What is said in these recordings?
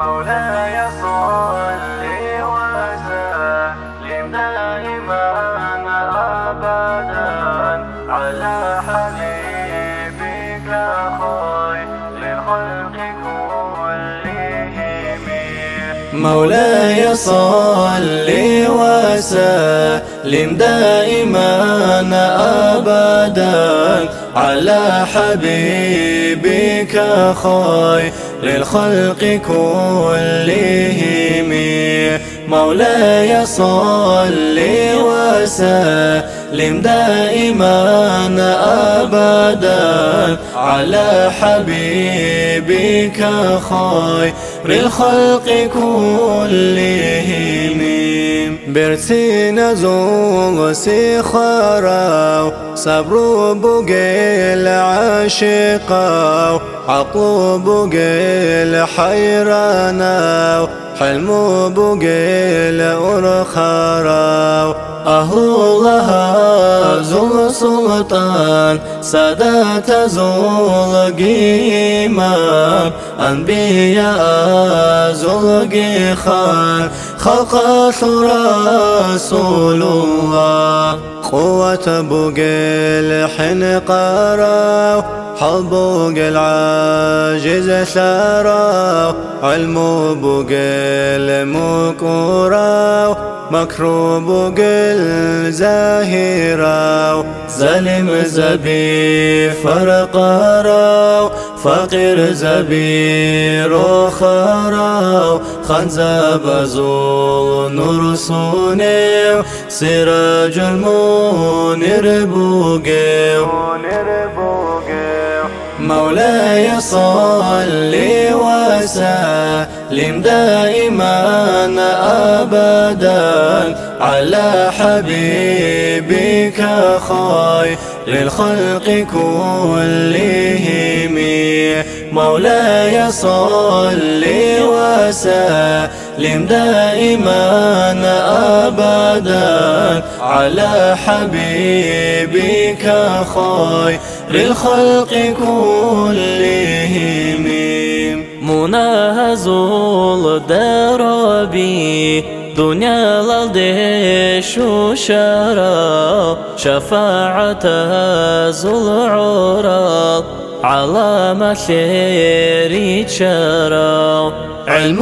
مولاي صل وسلم دائما أبدا على حبيبك خير الخلق كلهم. مولاي صل وسلم دائما أبدا على حبيبك خير للخلق كلهم. مولاي صل وسلم دائما أبدا على حبيبك خير الخلق كلهم. برسينا زول سخراو صبرو بقيل عاشقاو عقلو بقيل حيراناو حلمو بقيل أرخراو أهو لها زول سلطان سادات زول قيمام أنبياء زول قيخان خلق رسول الله قوة بقيل حنقراو حب بقيل عاجز ثراو علم بقيل مكراو مكرو بقيل زاهراو ظالم زبي فرقراو فقير زبير خراو خنزب زول نور صونيو سراج المنير بوقيو. مولاي صل وسلم دائما أبدا على حبيبك خير للخلق كلهم. مولاي صل وسلم دائما أبدا على حبيبك خير للخلق كلهم. مناهز الدربي دنيا للدش شرا شفاعة العرى على مثير شرا علم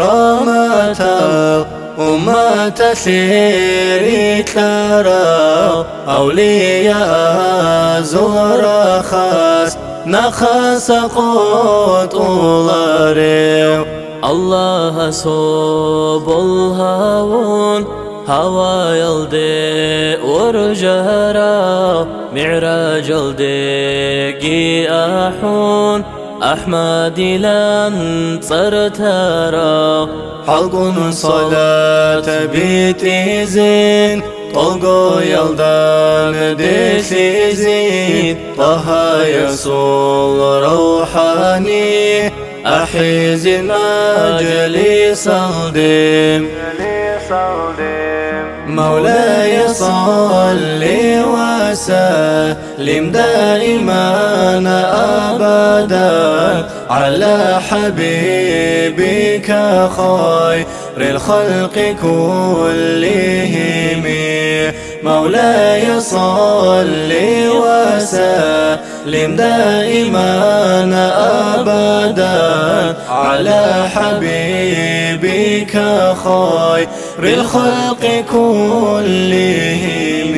كرامته وما تسير ترى أولياء زور خاص نخاس قوت الله الله صوب الهون هوا يلدي ورجهرا معراج يلدي أحون أحمد لن صرترا حلق صلاة بيتي زين طلقو يلدان ديسيزين طه يسول روحاني أحيز مجلس الدم. مولاي صل وسلم دائما أبدا على حبيبك خير الخلق كلهم. مولاي صل وسلم دائما أبدا على حبيبك خير الخلق كلهم.